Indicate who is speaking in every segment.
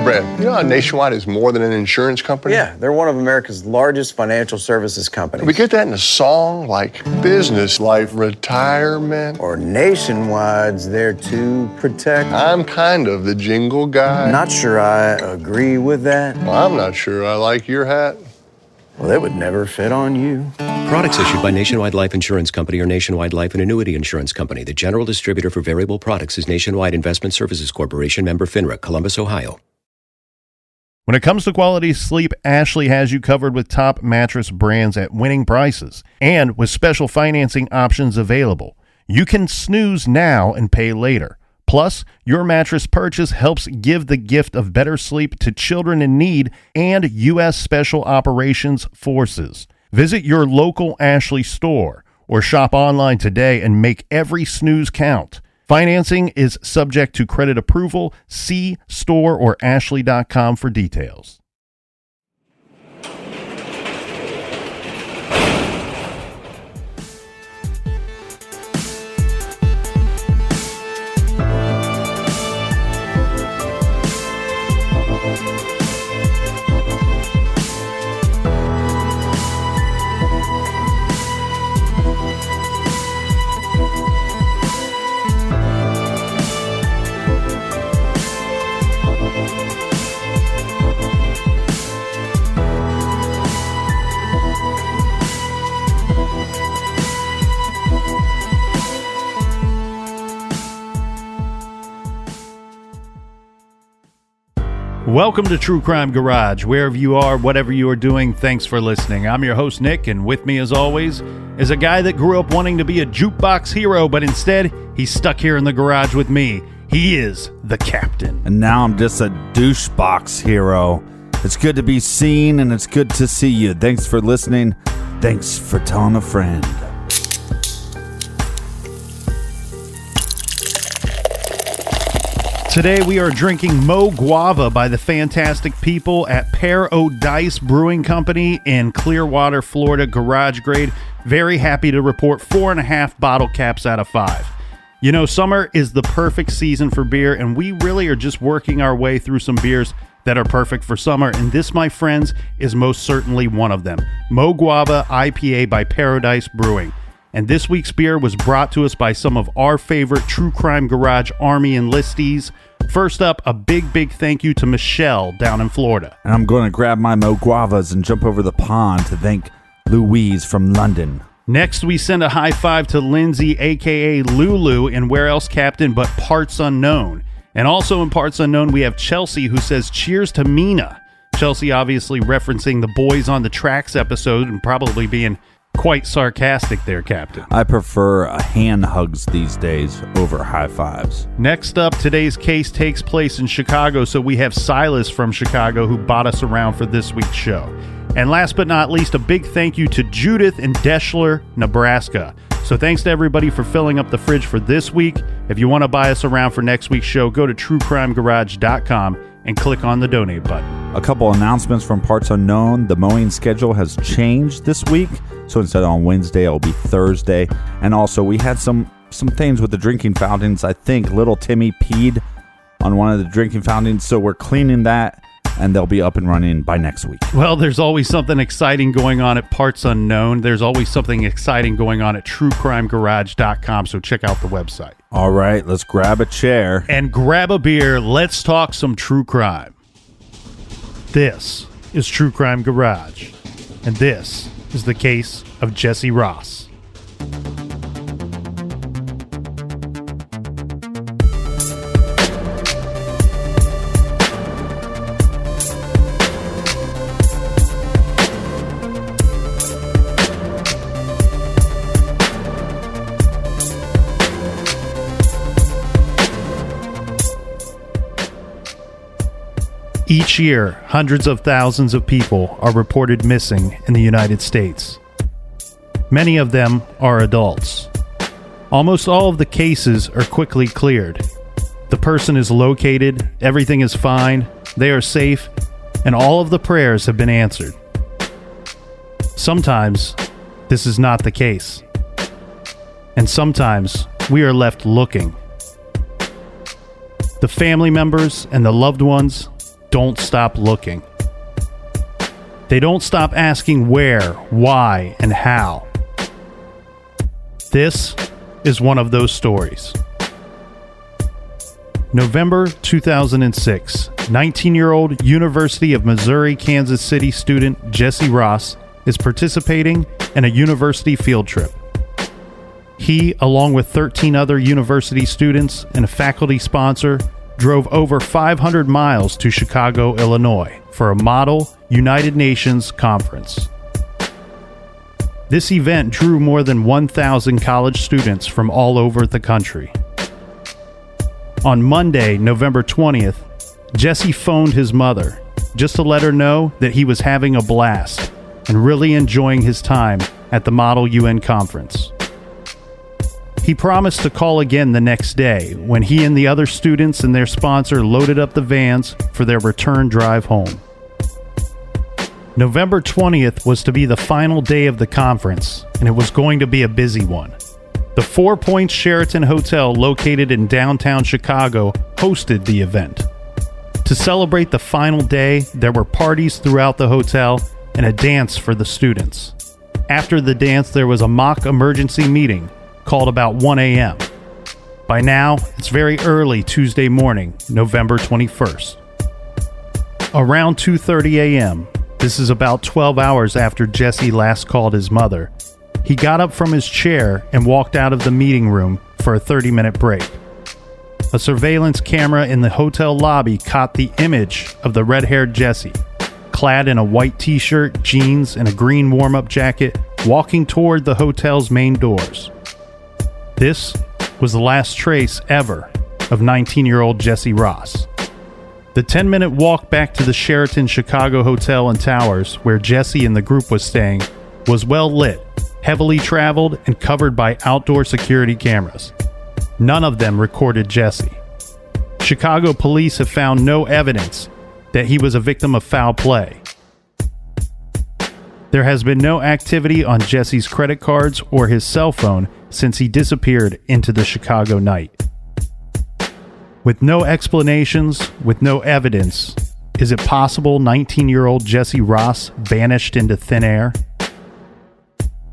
Speaker 1: Brad, you know how Nationwide is more than an insurance company?
Speaker 2: Yeah, they're one of America's largest financial services companies.
Speaker 1: We get that in a song like business, life, retirement.
Speaker 2: Or Nationwide's there to protect.
Speaker 1: I'm kind of the jingle guy.
Speaker 2: Not sure I agree with that.
Speaker 1: Well, I'm not sure I like your hat.
Speaker 2: Well, it would never fit on you.
Speaker 3: Products issued by Nationwide Life Insurance Company or Nationwide Life and Annuity Insurance Company. The general distributor for variable products is Nationwide Investment Services Corporation, member FINRA, Columbus, Ohio.
Speaker 4: When it comes to quality sleep, Ashley has you covered with top mattress brands at winning prices and with special financing options available. You can snooze now and pay later. Plus, your mattress purchase helps give the gift of better sleep to children in need and U.S. Special Operations Forces. Visit your local Ashley store or shop online today and make every snooze count. Financing is subject to credit approval. See store or ashley.com for details. Welcome to True Crime Garage. Wherever you are, whatever you are doing, thanks for listening. I'm your host, Nick, and with me, as always, is a guy that grew up wanting to be a jukebox hero, but instead, he's stuck here in the garage with me. He is the captain.
Speaker 5: And now I'm just a douchebox hero. It's good to be seen, and it's good to see you. Thanks for listening. Thanks for telling a friend.
Speaker 4: Today we are drinking Mo Guava by the fantastic people at Paradise Brewing Company in Clearwater, Florida, garage grade. Very happy to report 4.5 bottle caps out of 5. You know, summer is the perfect season for beer, and we really are just working our way through some beers that are perfect for summer, and this, my friends, is most certainly one of them. Mo Guava IPA by Paradise Brewing. And this week's beer was brought to us by some of our favorite True Crime Garage Army enlistees. First up, a big thank you to Michelle down in Florida.
Speaker 5: And I'm going to grab my Mo Guavas and jump over the pond to thank Louise from London.
Speaker 4: Next, we send a high five to Lindsay, a.k.a. Lulu, in Where Else Captain But Parts Unknown. And also in Parts Unknown, we have Chelsea, who says, cheers to Mina. Chelsea obviously referencing the Boys on the Tracks episode and probably being quite sarcastic there, Captain.
Speaker 5: I prefer hand hugs these days over high fives.
Speaker 4: Next up, today's case takes place in Chicago, so we have Silas from Chicago who bought us around for this week's show. And last but not least, a big thank you to Judith in Deschler, Nebraska. So thanks to everybody for filling up the fridge for this week. If you want to buy us around for next week's show, go to truecrimegarage.com and click on the donate button.
Speaker 5: A couple announcements from Parts Unknown. The mowing schedule has changed this week, so instead of on Wednesday, it'll be Thursday. And also, we had some things with the drinking fountains. I think little Timmy peed on one of the drinking fountains, so we're cleaning that, and they'll be up and running by next week.
Speaker 4: Well, there's always something exciting going on at Parts Unknown. There's always something exciting going on at truecrimegarage.com, so check out the website.
Speaker 5: All right, let's grab a chair.
Speaker 4: And grab a beer. Let's talk some true crime. This is True Crime Garage, and this is the case of Jesse Ross. Each year, hundreds of thousands of people are reported missing in the United States. Many of them are adults. Almost all of the cases are quickly cleared. The person is located, everything is fine, they are safe, and all of the prayers have been answered. Sometimes, this is not the case. And sometimes, we are left looking. The family members and the loved ones, don't stop looking. They don't stop asking where, why, and how. This is one of those stories. November 2006, 19-year-old University of Missouri Kansas City student Jesse Ross is participating in a university field trip. He, along with 13 other university students and a faculty sponsor, drove over 500 miles to Chicago, Illinois for a Model United Nations conference. This event drew more than 1,000 college students from all over the country. On Monday, November 20th, Jesse phoned his mother just to let her know that he was having a blast and really enjoying his time at the Model UN conference. He promised to call again the next day when he and the other students and their sponsor loaded up the vans for their return drive home. November 20th was to be the final day of the conference, and it was going to be a busy one. The Four Points Sheraton Hotel, located in downtown Chicago, hosted the event. To celebrate the final day, there were parties throughout the hotel and a dance for the students. After the dance, there was a mock emergency meeting called about 1 a.m. By now, it's very early Tuesday morning, November 21st. Around 2:30 a.m., this is about 12 hours after Jesse last called his mother, he got up from his chair and walked out of the meeting room for a 30-minute break. A surveillance camera in the hotel lobby caught the image of the red-haired Jesse, clad in a white t-shirt, jeans, and a green warm-up jacket, walking toward the hotel's main doors. This was the last trace ever of 19-year-old Jesse Ross. The 10-minute walk back to the Sheraton Chicago Hotel and Towers, where Jesse and the group was staying, was well lit, heavily traveled, and covered by outdoor security cameras. None of them recorded Jesse. Chicago police have found no evidence that he was a victim of foul play. There has been no activity on Jesse's credit cards or his cell phone since he disappeared into the Chicago night. With no explanations, with no evidence, is it possible 19-year-old Jesse Ross vanished into thin air?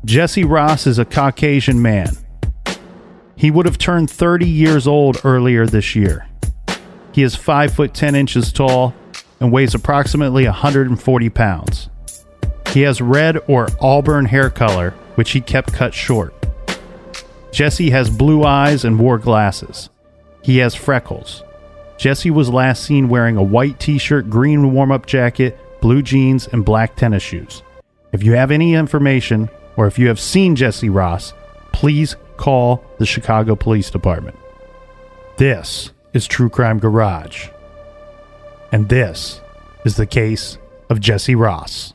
Speaker 4: Jesse Ross is a Caucasian man. He would have turned 30 years old earlier this year. He is 5 foot 10 inches tall and weighs approximately 140 pounds. He has red or auburn hair color, which he kept cut short. Jesse has blue eyes and wore glasses. He has freckles. Jesse was last seen wearing a white t-shirt, green warm-up jacket, blue jeans, and black tennis shoes. If you have any information, or if you have seen Jesse Ross, please call the Chicago Police Department. This is True Crime Garage. And this is the case of Jesse Ross.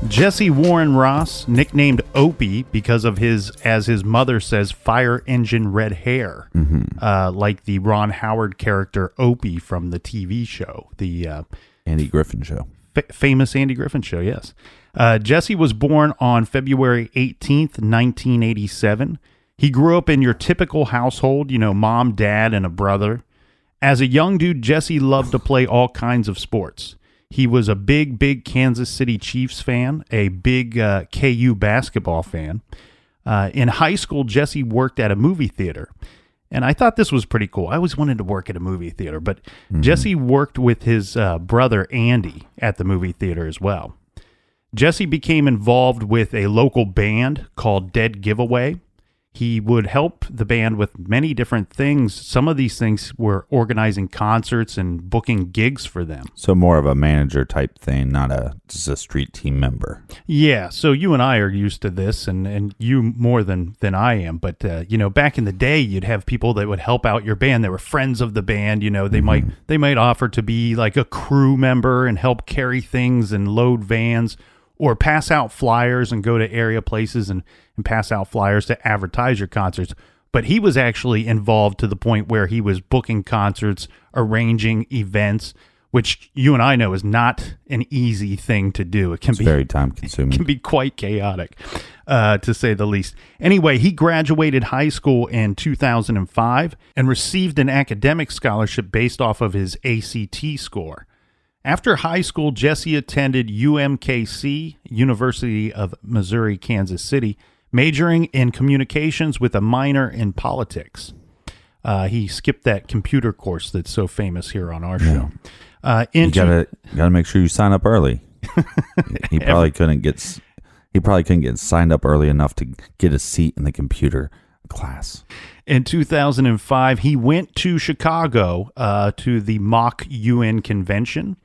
Speaker 4: Jesse Warren Ross, nicknamed Opie because of his, as his mother says, fire engine red hair, like the Ron Howard character Opie from the TV show, the
Speaker 5: Andy Griffin Show.
Speaker 4: Famous Andy Griffin Show, yes. Jesse was born on February 18th, 1987. He grew up in your typical household, you know, mom, dad, and a brother. As a young dude, Jesse loved to play all kinds of sports. He was a big Kansas City Chiefs fan, a big KU basketball fan. In high school, Jesse worked at a movie theater. And I thought this was pretty cool. I always wanted to work at a movie theater, but Jesse worked with his brother Andy at the movie theater as well. Jesse became involved with a local band called Dead Giveaway. He would help the band with many different things. Some of these things were organizing concerts and booking gigs for them.
Speaker 5: So more of a manager type thing, not just a street team member.
Speaker 4: Yeah, so you and I are used to this, and you more than I am. But, back in the day, you'd have people that would help out your band. They were friends of the band. You know, they might offer to be like a crew member and help carry things and load vans, or pass out flyers and go to area places and pass out flyers to advertise your concerts. But he was actually involved to the point where he was booking concerts, arranging events, which you and I know is not an easy thing to do. It can
Speaker 5: It's
Speaker 4: be
Speaker 5: very time
Speaker 4: It
Speaker 5: consuming.
Speaker 4: can be quite chaotic, to say the least. Anyway, he graduated high school in 2005 and received an academic scholarship based off of his ACT score. After high school, Jesse attended UMKC, University of Missouri, Kansas City, majoring in communications with a minor in politics. He skipped that computer course that's so famous here on our show.
Speaker 5: You gotta make sure you sign up early. He probably couldn't get signed up early enough to get a seat in the computer class.
Speaker 4: In 2005, he went to Chicago to the mock UN convention.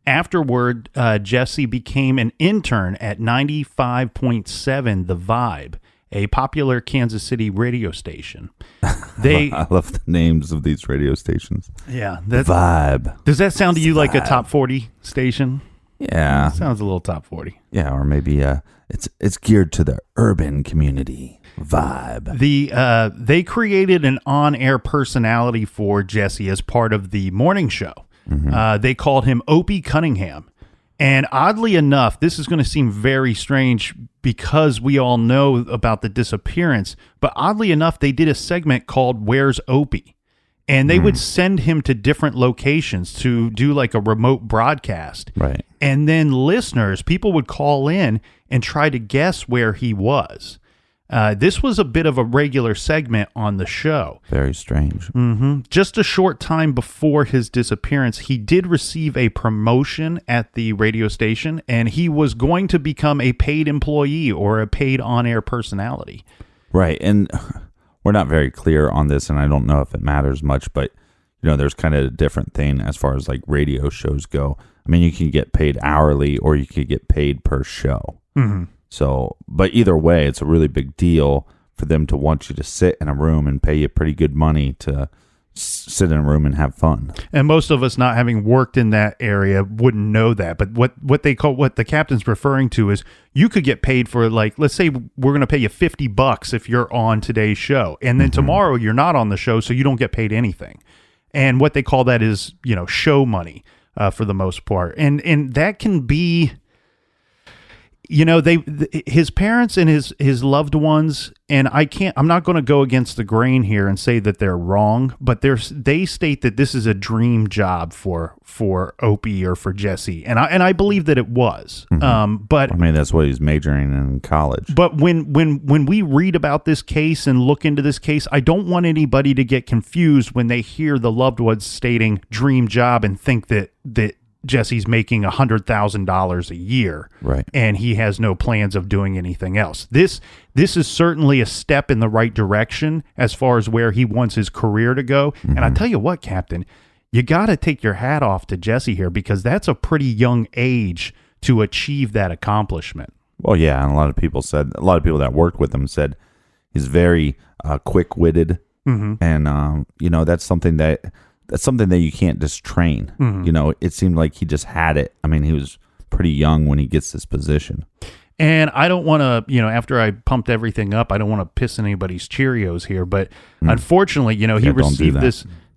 Speaker 4: Afterward, Jesse became an intern at 95.7 The Vibe, a popular Kansas City radio station.
Speaker 5: I love the names of these radio stations.
Speaker 4: Yeah.
Speaker 5: Vibe.
Speaker 4: Does that sound to you like a top 40 station?
Speaker 5: Yeah.
Speaker 4: Sounds a little top 40.
Speaker 5: Yeah, or maybe it's geared to the urban community. Vibe.
Speaker 4: They created an on-air personality for Jesse as part of the morning show. They called him Opie Cunningham. And oddly enough, this is going to seem very strange because we all know about the disappearance, but oddly enough, they did a segment called Where's Opie? And they would send him to different locations to do like a remote broadcast.
Speaker 5: Right.
Speaker 4: And then people would call in and try to guess where he was. This was a bit of a regular segment on the show.
Speaker 5: Very strange.
Speaker 4: Just a short time before his disappearance, he did receive a promotion at the radio station, and he was going to become a paid employee or a paid on-air personality.
Speaker 5: Right. And we're not very clear on this, and I don't know if it matters much, but there's kind of a different thing as far as like radio shows go. I mean, you can get paid hourly or you could get paid per show. So, but either way, it's a really big deal for them to want you to sit in a room and pay you pretty good money to sit in a room and have fun.
Speaker 4: And most of us, not having worked in that area, wouldn't know that. But what the captain's referring to is you could get paid for, like, let's say we're going to pay you $50 if you're on today's show, and then tomorrow you're not on the show, so you don't get paid anything. And what they call that is, show money for the most part, and that can be. His parents and his loved ones, and I'm not going to go against the grain here and say that they're wrong, but they state that this is a dream job for Opie or for Jesse, and I believe that it was. But
Speaker 5: I mean, that's what he's majoring in college.
Speaker 4: But when we read about this case and look into this case, I don't want anybody to get confused when they hear the loved ones stating dream job and think that Jesse's making $100,000 a year,
Speaker 5: right?
Speaker 4: And he has no plans of doing anything else. This is certainly a step in the right direction as far as where he wants his career to go. And I tell you what, Captain, you got to take your hat off to Jesse here, because that's a pretty young age to achieve that accomplishment.
Speaker 5: Well, yeah, and a lot of people that worked with him said he's very quick-witted, and that's something that you can't just train. It seemed like he just had it. I mean, he was pretty young when he gets this position.
Speaker 4: And I don't want to, after I pumped everything up, I don't want to piss anybody's Cheerios here, but unfortunately, he received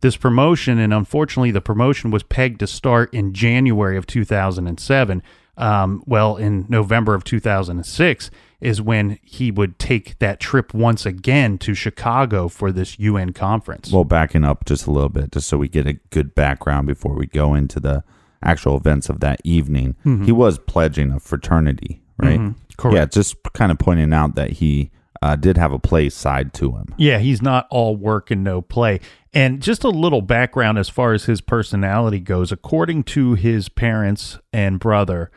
Speaker 4: this promotion, and unfortunately the promotion was pegged to start in January of 2007. In November of 2006 is when he would take that trip once again to Chicago for this UN conference.
Speaker 5: Well, backing up just a little bit, just so we get a good background before we go into the actual events of that evening, he was pledging a fraternity, right?
Speaker 4: Correct.
Speaker 5: Yeah, just kind of pointing out that he did have a play side to him.
Speaker 4: Yeah, he's not all work and no play. And just a little background as far as his personality goes, according to his parents and brother,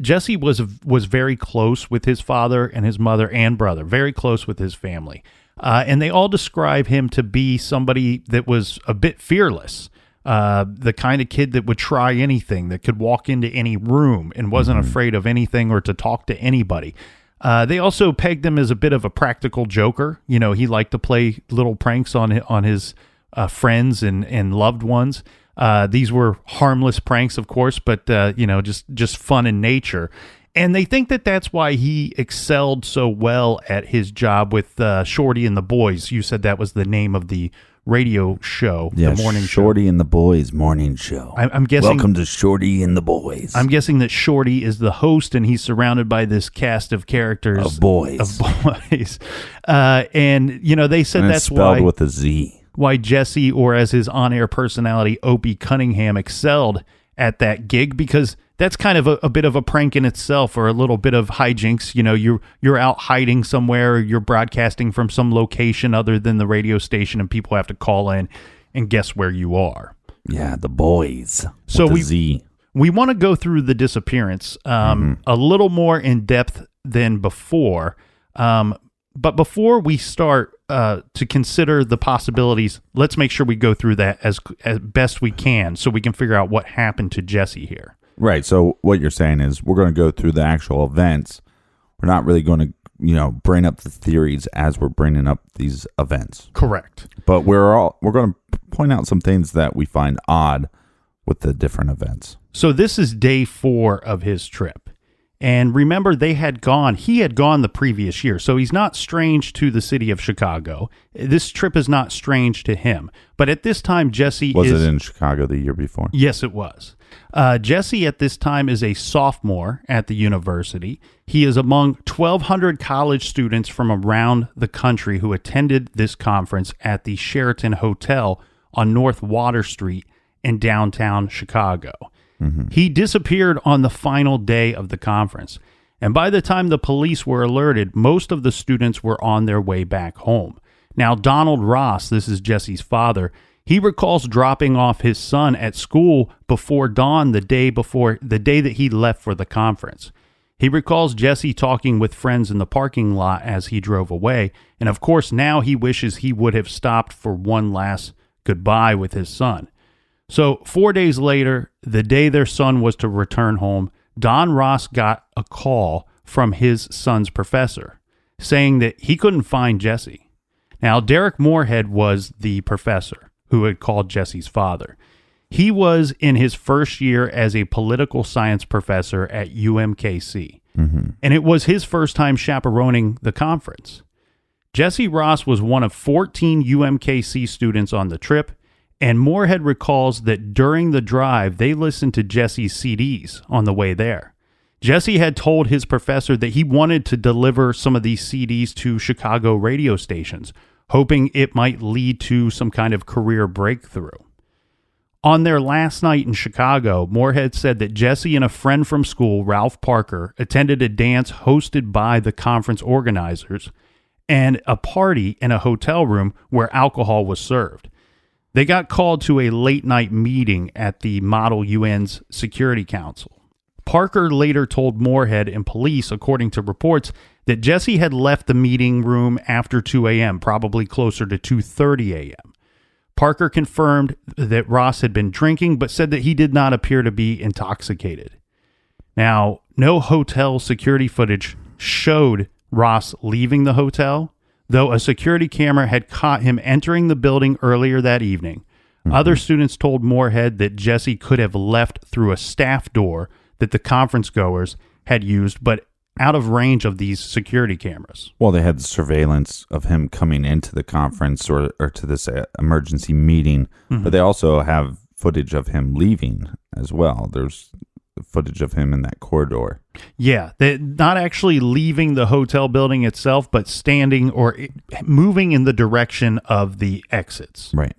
Speaker 4: Jesse was very close with his father and his mother and brother, very close with his family. And they all describe him to be somebody that was a bit fearless, the kind of kid that would try anything, that could walk into any room and wasn't afraid of anything or to talk to anybody. They also pegged him as a bit of a practical joker. He liked to play little pranks on his friends and loved ones. These were harmless pranks, of course, but just fun in nature. And they think that that's why he excelled so well at his job with Shorty and the Boys. You said that was the name of the radio show,
Speaker 5: Yeah,
Speaker 4: the morning
Speaker 5: Shorty and the Boys morning show.
Speaker 4: I'm guessing.
Speaker 5: Welcome to Shorty and the Boys.
Speaker 4: I'm guessing that Shorty is the host, and he's surrounded by this cast of characters
Speaker 5: Of boys.
Speaker 4: And they said
Speaker 5: and
Speaker 4: that's
Speaker 5: it's spelled
Speaker 4: why
Speaker 5: with a Z.
Speaker 4: Jesse, or as his on-air personality, Opie Cunningham, excelled at that gig, because that's kind of a bit of a prank in itself, or a little bit of hijinks. You're out hiding somewhere, you're broadcasting from some location other than the radio station, and people have to call in and guess where you are.
Speaker 5: Yeah, the Boys.
Speaker 4: So
Speaker 5: with a Z.
Speaker 4: We want to go through the disappearance a little more in depth than before. But before we start to consider the possibilities, let's make sure we go through that as best we can, so we can figure out what happened to Jesse here.
Speaker 5: Right. So what you're saying is we're going to go through the actual events. We're not really going to, bring up the theories as we're bringing up these events.
Speaker 4: Correct.
Speaker 5: But we're going to point out some things that we find odd with the different events.
Speaker 4: So this is day 4 of his trip. And remember, he had gone the previous year, so he's not strange to the city of Chicago. This trip is not strange to him. But at this time, Jesse
Speaker 5: Was it in Chicago the year before?
Speaker 4: Yes, it was. Jesse at this time is a sophomore at the university. He is among 1,200 college students from around the country who attended this conference at the Sheraton Hotel on North Water Street in downtown Chicago. He disappeared on the final day of the conference, and by the time the police were alerted, most of the students were on their way back home. Now, Donald Ross, this is Jesse's father, he recalls dropping off his son at school before dawn the day that he left for the conference. He recalls Jesse talking with friends in the parking lot as he drove away, and of course now he wishes he would have stopped for one last goodbye with his son. So 4 days later, the day their son was to return home, Don Ross got a call from his son's professor saying that he couldn't find Jesse. Now, Derek Moorhead was the professor who had called Jesse's father. He was in his first year as a political science professor at UMKC, and it was his first time chaperoning the conference. Jesse Ross was one of 14 UMKC students on the trip, and Moorhead recalls that during the drive, they listened to Jesse's CDs on the way there. Jesse had told his professor that he wanted to deliver some of these CDs to Chicago radio stations, hoping it might lead to some kind of career breakthrough. On their last night in Chicago, Moorhead said that Jesse and a friend from school, Ralph Parker, attended a dance hosted by the conference organizers and a party in a hotel room where alcohol was served. They got called to a late-night meeting at the Model UN's Security Council. Parker later told Moorhead and police, according to reports, that Jesse had left the meeting room after 2 a.m., probably closer to 2:30 a.m. Parker confirmed that Ross had been drinking, but said that he did not appear to be intoxicated. Now, no hotel security footage showed Ross leaving the hotel, though a security camera had caught him entering the building earlier that evening. Other students told Moorhead that Jesse could have left through a staff door that the conference goers had used, but out of range of these security cameras.
Speaker 5: Well, they had surveillance of him coming into the conference or to this emergency meeting, but they also have footage of him leaving as well. There's footage of him in that corridor.
Speaker 4: Yeah, not actually leaving the hotel building itself, but standing or moving in the direction of the exits.
Speaker 5: Right.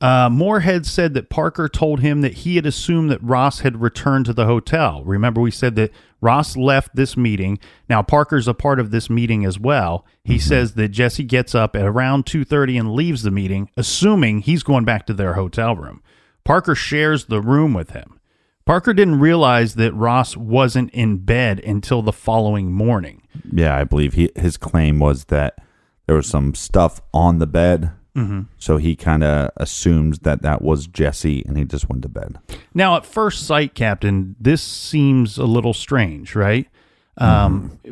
Speaker 4: Moorhead said that Parker told him that he had assumed that Ross had returned to the hotel. Remember, we said that Ross left this meeting. Now, Parker's a part of this meeting as well. He says that Jesse gets up at around 2:30 and leaves the meeting, assuming he's going back to their hotel room. Parker shares the room with him. Parker didn't realize that Ross wasn't in bed until the following morning.
Speaker 5: Yeah, I believe his claim was that there was some stuff on the bed. So he kind of assumes that was Jesse, and he just went to bed.
Speaker 4: Now, at first sight, Captain, this seems a little strange, right?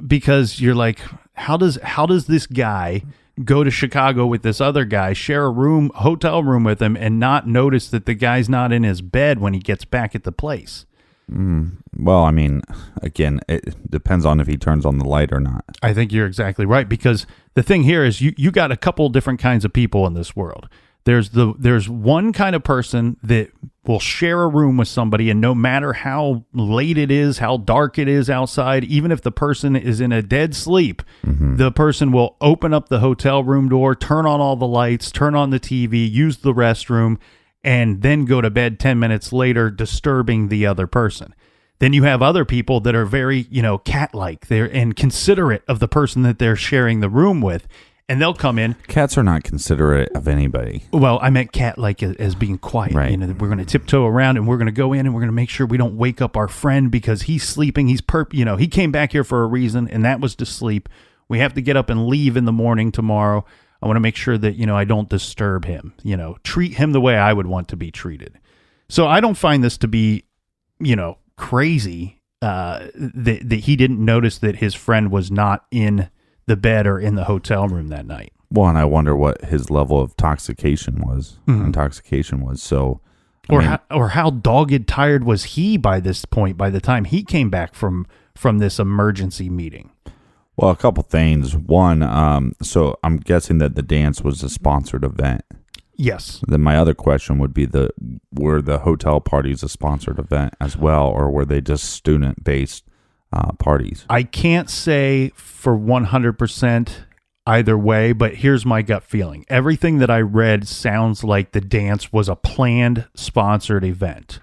Speaker 4: Because you're like, how does this guy go to Chicago with this other guy, share a hotel room with him, and not notice that the guy's not in his bed when he gets back at the place?
Speaker 5: Well, I mean, again, it depends on if he turns on the light or not.
Speaker 4: I think you're exactly right, because the thing here is you got a couple different kinds of people in this world. There's one kind of person that will share a room with somebody, and no matter how late it is, how dark it is outside, even if the person is in a dead sleep, the person will open up the hotel room door, turn on all the lights, turn on the TV, use the restroom, and then go to bed 10 minutes later, disturbing the other person. Then you have other people that are very, cat-like. They're and considerate of the person that they're sharing the room with. And they'll come in.
Speaker 5: Cats are not considerate of anybody.
Speaker 4: Well, I meant cat-like as being quiet.
Speaker 5: Right.
Speaker 4: We're going to tiptoe around and we're going to go in and we're going to make sure we don't wake up our friend because he's sleeping. He came back here for a reason, and that was to sleep. We have to get up and leave in the morning tomorrow. I want to make sure that, I don't disturb him. Treat him the way I would want to be treated. So I don't find this to be, crazy that he didn't notice that his friend was not in the bed or in the hotel room that night.
Speaker 5: Well, and I wonder what his level of intoxication was. So,
Speaker 4: or how dogged tired was he by this point, by the time he came back from this emergency meeting?
Speaker 5: Well, a couple things. One, so I'm guessing that the dance was a sponsored event.
Speaker 4: Yes.
Speaker 5: Then my other question would be were the hotel parties a sponsored event as well, or were they just student-based parties?
Speaker 4: I can't say for 100% either way, but here's my gut feeling. Everything that I read sounds like the dance was a planned, sponsored event.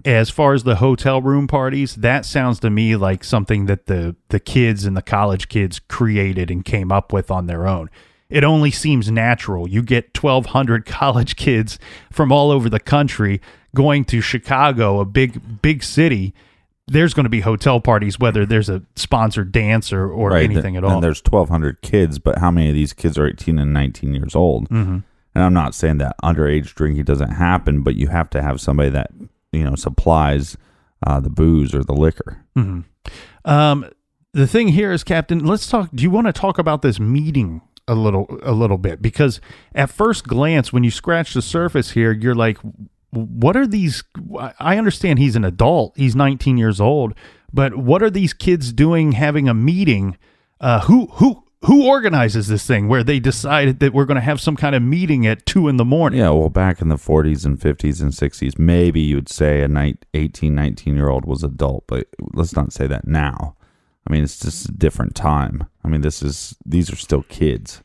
Speaker 4: As far as the hotel room parties, that sounds to me like something that the kids and the college kids created and came up with on their own. It only seems natural. You get 1,200 college kids from all over the country going to Chicago, a big city. There's going to be hotel parties, whether there's a sponsored dance or anything at all.
Speaker 5: And there's 1,200 kids, but how many of these kids are 18 and 19 years old? And I'm not saying that underage drinking doesn't happen, but you have to have somebody that, supplies the booze or the liquor.
Speaker 4: The thing here is, Captain, do you want to talk about this meeting a little bit? Because at first glance, when you scratch the surface here, you're like, what are these? I understand he's an adult. He's 19 years old. But what are these kids doing having a meeting? Who organizes this thing where they decided that we're going to have some kind of meeting at 2 a.m?
Speaker 5: Yeah, well, back in the 40s and 50s and 60s, maybe you'd say a 18, 19-year-old was adult. But let's not say that now. I mean, it's just a different time. I mean, these are still kids.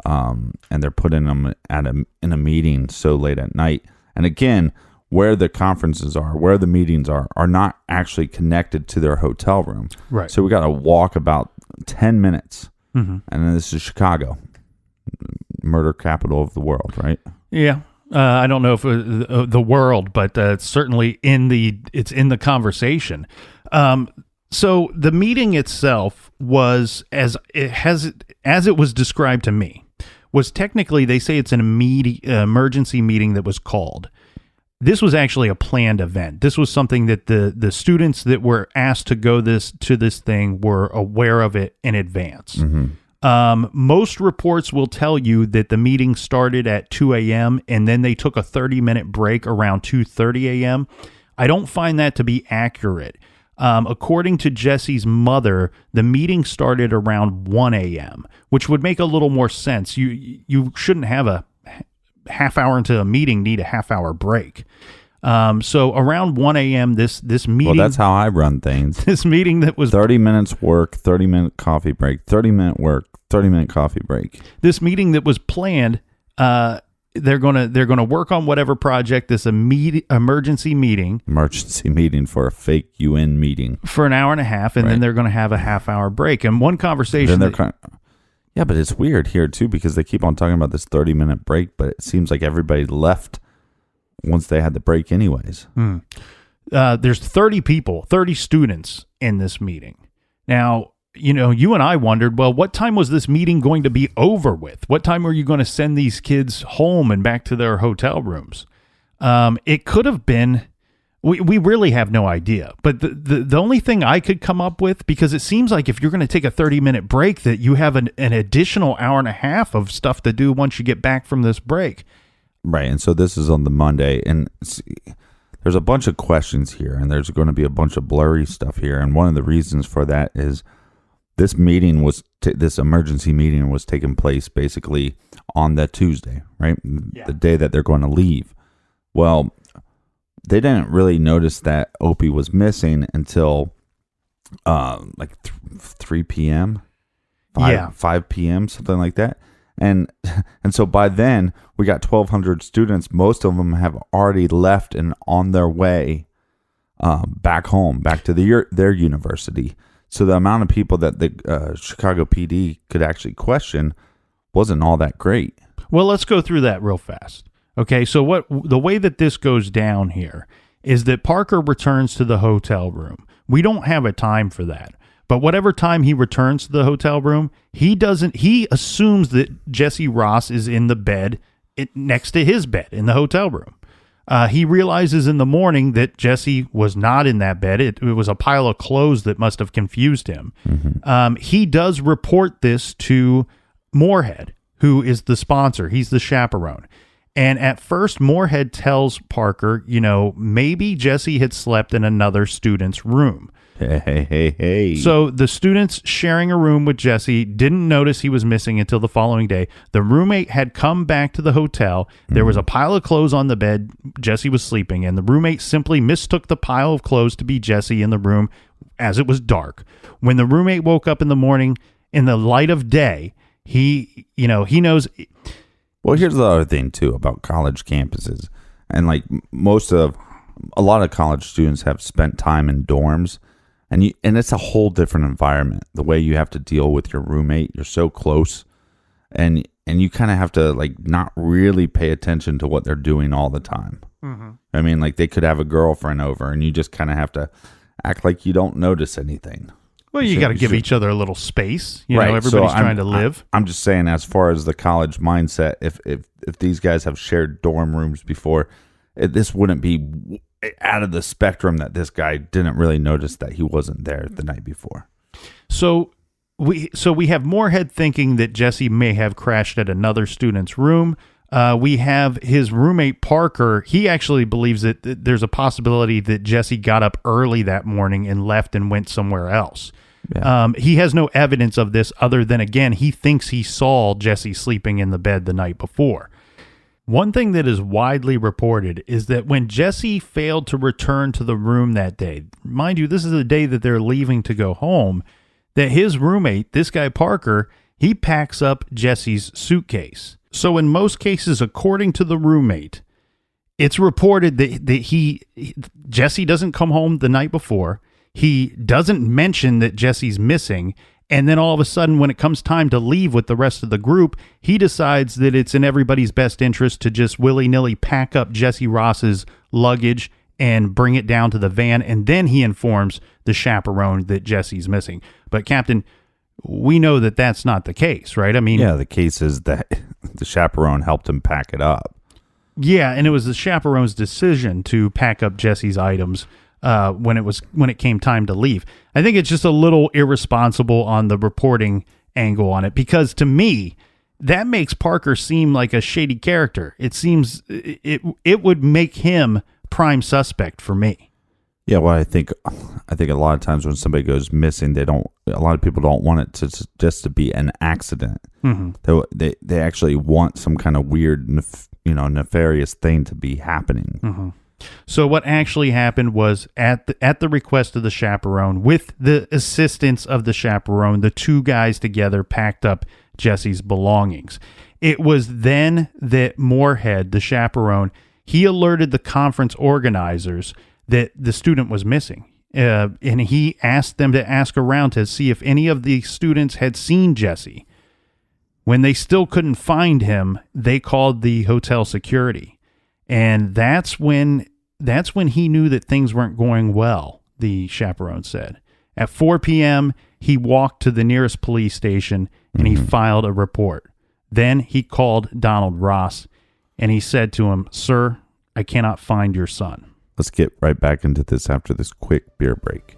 Speaker 5: And they're putting them in a meeting so late at night. And again, where the conferences are, where the meetings are not actually connected to their hotel room.
Speaker 4: Right.
Speaker 5: So we got to walk about 10 minutes. And then this is Chicago, murder capital of the world, right?
Speaker 4: Yeah. I don't know if the world, but it's certainly it's in the conversation. So the meeting itself was, as it was described to me, was technically, they say it's an emergency meeting that was called. This was actually a planned event. This was something that the students that were asked to go to this thing were aware of it in advance. Most reports will tell you that the meeting started at 2 a.m. and then they took a 30-minute break around 2:30 a.m. I don't find that to be accurate. According to Jesse's mother, the meeting started around 1 a.m., which would make a little more sense. You shouldn't have a half hour into a meeting need a half hour break. So around 1 a.m., this meeting...
Speaker 5: Well, that's how I run things.
Speaker 4: This meeting that was...
Speaker 5: 30 minutes work, 30-minute coffee break, 30-minute work, 30-minute coffee break.
Speaker 4: This meeting that was planned... They're gonna work on whatever project, this emergency meeting
Speaker 5: For a fake UN meeting
Speaker 4: for an hour and a half, and then they're gonna have a half hour break. And one conversation.
Speaker 5: Yeah, but it's weird here too because they keep on talking about this 30-minute break, but it seems like everybody left once they had the break, anyways.
Speaker 4: There's 30 students in this meeting. Now, you and I wondered, well, what time was this meeting going to be over with? What time were you going to send these kids home and back to their hotel rooms? It could have been, we really have no idea. But the only thing I could come up with, because it seems like if you're going to take a 30-minute break, that you have an additional hour and a half of stuff to do once you get back from this break.
Speaker 5: Right, and so this is on the Monday, and there's a bunch of questions here, and there's going to be a bunch of blurry stuff here, and one of the reasons for that is This meeting this emergency meeting was taking place basically on that Tuesday, right?
Speaker 4: Yeah.
Speaker 5: The day that they're going to leave. Well, they didn't really notice that Opie was missing until 3 p.m. 5 p.m., something like that. And so by then we got 1,200 students. Most of them have already left and on their way back home, back to their university. So the amount of people that the Chicago PD could actually question wasn't all that great.
Speaker 4: Well, let's go through that real fast. Okay, so the way that this goes down here is that Parker returns to the hotel room. We don't have a time for that. But whatever time he returns to the hotel room, he assumes that Jesse Ross is in the bed next to his bed in the hotel room. He realizes in the morning that Jesse was not in that bed. It was a pile of clothes that must have confused him. Mm-hmm. He does report this to Moorhead, who is the sponsor. He's the chaperone. And at first, Moorhead tells Parker, maybe Jesse had slept in another student's room.
Speaker 5: Hey.
Speaker 4: So the students sharing a room with Jesse didn't notice he was missing until the following day. The roommate had come back to the hotel. There was a pile of clothes on the bed Jesse was sleeping in. The roommate simply mistook the pile of clothes to be Jesse in the room as it was dark. When the roommate woke up in the morning in the light of day, he knows.
Speaker 5: Well, here's the other thing too about college campuses, and like a lot of college students have spent time in dorms, and it's a whole different environment. The way you have to deal with your roommate, you're so close, and you kind of have to like not really pay attention to what they're doing all the time. Mm-hmm. I mean, like they could have a girlfriend over, and you just kind of have to act like you don't notice anything.
Speaker 4: Well, you got to give each other a little space. Right. Everybody's trying to live.
Speaker 5: I'm just saying, as far as the college mindset, if these guys have shared dorm rooms before, this wouldn't be out of the spectrum that this guy didn't really notice that he wasn't there the night before.
Speaker 4: So we have Moorhead thinking that Jesse may have crashed at another student's room. We have his roommate, Parker. He actually believes that there's a possibility that Jesse got up early that morning and left and went somewhere else. Yeah. He has no evidence of this other than, again, he thinks he saw Jesse sleeping in the bed the night before. One thing that is widely reported is that when Jesse failed to return to the room that day, mind you, this is the day that they're leaving to go home, that his roommate, this guy Parker, he packs up Jesse's suitcase. So in most cases, according to the roommate, it's reported that Jesse doesn't come home the night before. He doesn't mention that Jesse's missing. And then all of a sudden, when it comes time to leave with the rest of the group, he decides that it's in everybody's best interest to just willy-nilly pack up Jesse Ross's luggage and bring it down to the van. And then he informs the chaperone that Jesse's missing. But Captain, we know that that's not the case, right? I mean,
Speaker 5: yeah, the case is that the chaperone helped him pack it up.
Speaker 4: Yeah, and it was the chaperone's decision to pack up Jesse's items when it came time to leave. I think it's just a little irresponsible on the reporting angle on it, because to me, that makes Parker seem like a shady character. It seems it would make him prime suspect for me.
Speaker 5: Yeah, well, I think a lot of times when somebody goes missing, a lot of people don't want it to just to be an accident. Mm-hmm. They actually want some kind of weird, nefarious thing to be happening.
Speaker 4: Mm-hmm. So what actually happened was at the request of the chaperone, with the assistance of the chaperone, the two guys together packed up Jesse's belongings. It was then that Moorhead, the chaperone, he alerted the conference organizers that the student was missing. And he asked them to ask around to see if any of the students had seen Jesse. When they still couldn't find him, they called the hotel security. And that's when he knew that things weren't going well, the chaperone said. At 4 p.m., he walked to the nearest police station and he filed a report. Then he called Donald Ross and he said to him, "Sir, I cannot find your son."
Speaker 5: Let's get right back into this after this quick beer break.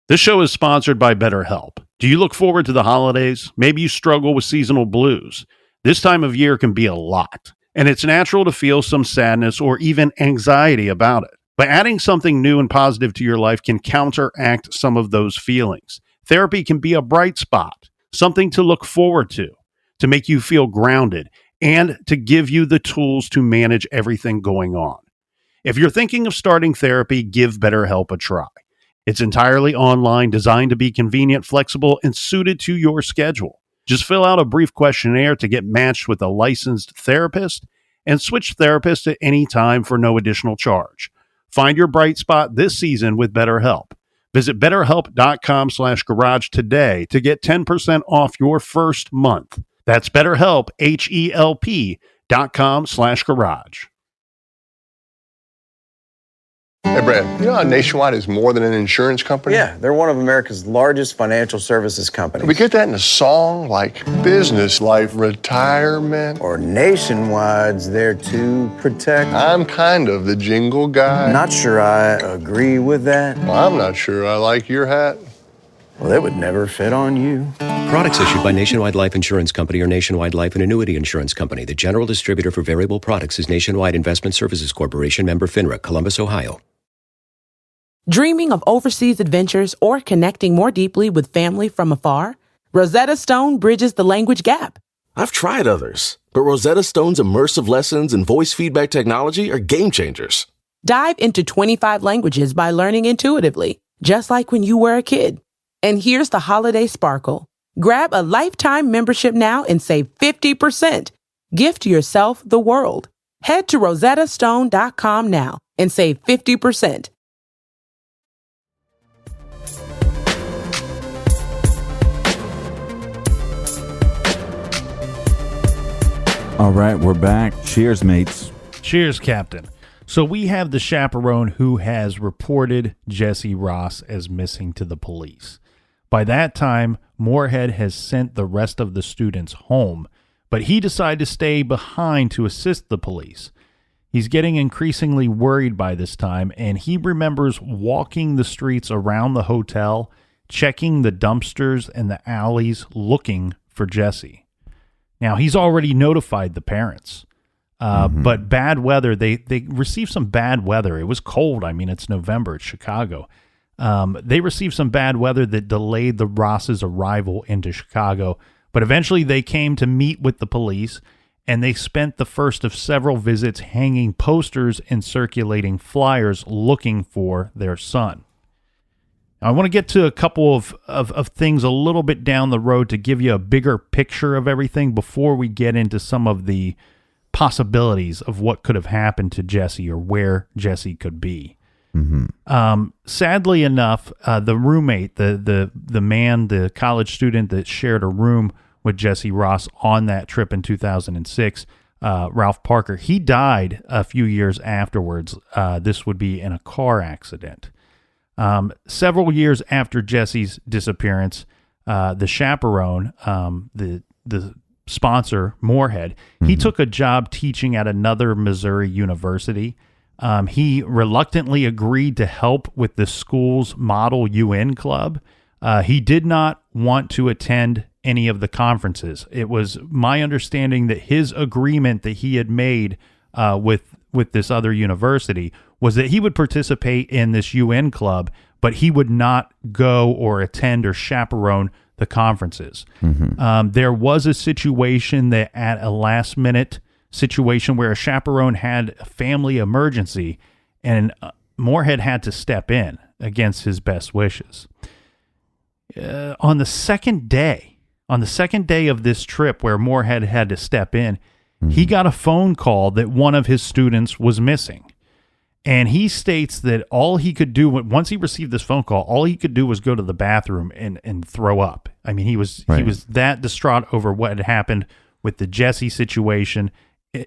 Speaker 4: This show is sponsored by BetterHelp. Do you look forward to the holidays? Maybe you struggle with seasonal blues. This time of year can be a lot, and it's natural to feel some sadness or even anxiety about it. But adding something new and positive to your life can counteract some of those feelings. Therapy can be a bright spot, something to look forward to make you feel grounded, and to give you the tools to manage everything going on. If you're thinking of starting therapy, give BetterHelp a try. It's entirely online, designed to be convenient, flexible, and suited to your schedule. Just fill out a brief questionnaire to get matched with a licensed therapist and switch therapists at any time for no additional charge. Find your bright spot this season with BetterHelp. Visit betterhelp.com/garage today to get 10% off your first month. That's BetterHelp, HELP.com/garage.
Speaker 1: Hey, Brad, you know how Nationwide is more than an insurance company?
Speaker 2: Yeah, they're one of America's largest financial services companies.
Speaker 1: We get that in a song like business, life, retirement.
Speaker 2: Or Nationwide's there to protect.
Speaker 1: I'm kind of the jingle guy.
Speaker 2: Not sure I agree with that.
Speaker 1: Well, I'm not sure I like your hat.
Speaker 2: Well, it would never fit on you.
Speaker 3: Products issued by Nationwide Life Insurance Company or Nationwide Life and Annuity Insurance Company. The general distributor for variable products is Nationwide Investment Services Corporation, member FINRA, Columbus, Ohio.
Speaker 6: Dreaming of overseas adventures or connecting more deeply with family from afar? Rosetta Stone bridges the language gap.
Speaker 7: I've tried others, but Rosetta Stone's immersive lessons and voice feedback technology are game changers.
Speaker 6: Dive into 25 languages by learning intuitively, just like when you were a kid. And here's the holiday sparkle. Grab a lifetime membership now and save 50%. Gift yourself the world. Head to rosettastone.com now and save 50%.
Speaker 5: All right, we're back. Cheers, mates.
Speaker 4: Cheers, Captain. So we have the chaperone who has reported Jesse Ross as missing to the police. By that time, Moorhead has sent the rest of the students home, but he decided to stay behind to assist the police. He's getting increasingly worried by this time, and he remembers walking the streets around the hotel, checking the dumpsters and the alleys, looking for Jesse. Now, he's already notified the parents, but bad weather, they received some bad weather. It was cold. I mean, it's November. It's Chicago. They received some bad weather that delayed the Ross's arrival into Chicago, but eventually they came to meet with the police, and they spent the first of several visits hanging posters and circulating flyers looking for their son. Now, I want to get to a couple of things a little bit down the road to give you a bigger picture of everything before we get into some of the possibilities of what could have happened to Jesse or where Jesse could be. Sadly enough, the roommate, the man, the college student that shared a room with Jesse Ross on that trip in 2006, Ralph Parker, he died a few years afterwards. This would be in a car accident. Several years after Jesse's disappearance, the chaperone, the sponsor, Moorhead, he took a job teaching at another Missouri university. He reluctantly agreed to help with the school's Model UN Club. He did not want to attend any of the conferences. It was my understanding that his agreement that he had made with this other university was that he would participate in this UN club, but he would not go or attend or chaperone the conferences. There was a situation that at a last minute situation where a chaperone had a family emergency and Moorhead had to step in against his best wishes. On the second day of this trip where Moorhead had to step in, he got a phone call that one of his students was missing. And he states that all he could do, once he received this phone call, all he could do was go to the bathroom and throw up. I mean, he was that distraught over what had happened with the Jesse situation.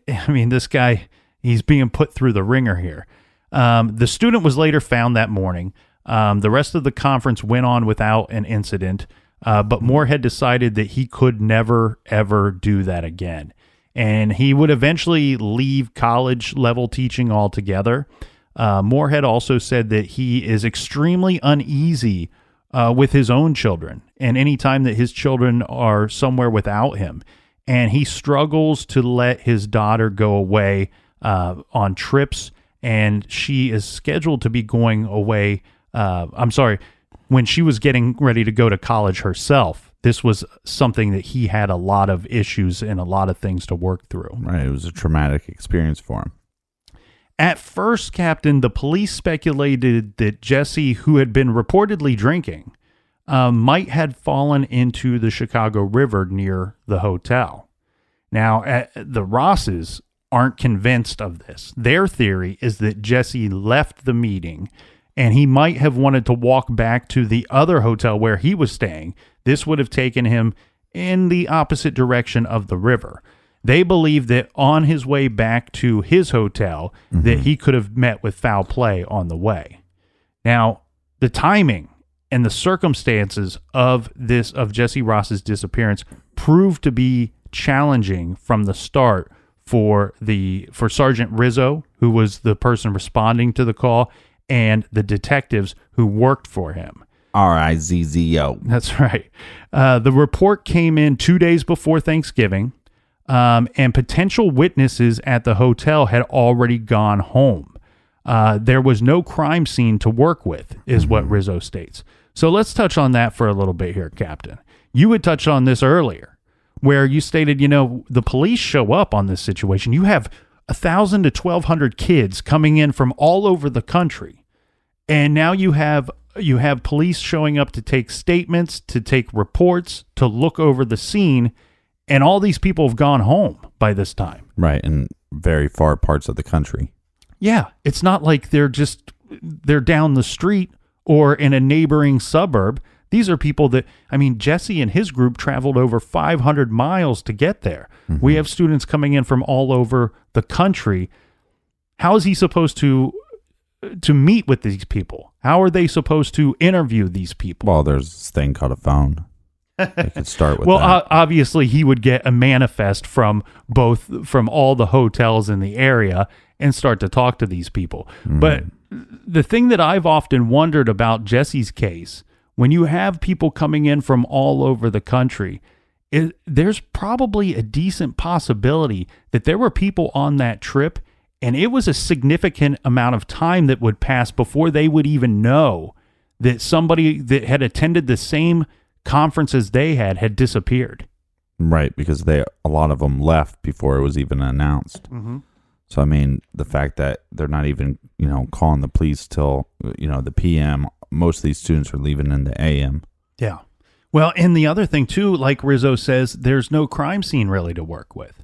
Speaker 4: I mean, this guy, he's being put through the ringer here. The student was later found that morning. The rest of the conference went on without an incident, but Moorhead decided that he could never, ever do that again. And he would eventually leave college-level teaching altogether. Moorhead also said that he is extremely uneasy with his own children, and any time that his children are somewhere without him. and he struggles to let his daughter go away on trips, and she is scheduled to be going away. When she was getting ready to go to college herself, this was something that he had a lot of issues and a lot of things to work through.
Speaker 5: Right. It was a traumatic experience for him.
Speaker 4: At first, Captain, the police speculated that Jesse, who had been reportedly drinking, might have fallen into the Chicago River near the hotel. Now, the Rosses aren't convinced of this. Their theory is that Jesse left the meeting and he might have wanted to walk back to the other hotel where he was staying. This would have taken him in the opposite direction of the river. They believe that on his way back to his hotel, that he could have met with foul play on the way. Now, the timing and the circumstances of Jesse Ross's disappearance proved to be challenging from the start for Sergeant Rizzo, who was the person responding to the call, and the detectives who worked for him.
Speaker 5: RIZZO.
Speaker 4: That's right. The report came in 2 days before Thanksgiving, and potential witnesses at the hotel had already gone home. There was no crime scene to work with, is what Rizzo states. So let's touch on that for a little bit here, Captain. You had touched on this earlier, where you stated, the police show up on this situation. You have 1,000 to 1,200 kids coming in from all over the country. And now you have police showing up to take statements, to take reports, to look over the scene, and all these people have gone home by this time.
Speaker 5: Right, in very far parts of the country.
Speaker 4: Yeah, it's not like they're down the street or in a neighboring suburb. These are people that, Jesse and his group traveled over 500 miles to get there. We have students coming in from all over the country. How is he supposed to meet with these people? How are they supposed to interview these people?
Speaker 5: Well, there's this thing called a phone. They could start with
Speaker 4: well,
Speaker 5: that.
Speaker 4: Obviously, he would get a manifest from all the hotels in the area and start to talk to these people. But the thing that I've often wondered about Jesse's case, when you have people coming in from all over the country, there's probably a decent possibility that there were people on that trip, and it was a significant amount of time that would pass before they would even know that somebody that had attended the same conference as they had disappeared.
Speaker 5: Right, because a lot of them left before it was even announced. So, the fact that they're not even, calling the police till, the PM, most of these students are leaving in the AM.
Speaker 4: Yeah. Well, and the other thing, too, like Rizzo says, there's no crime scene really to work with.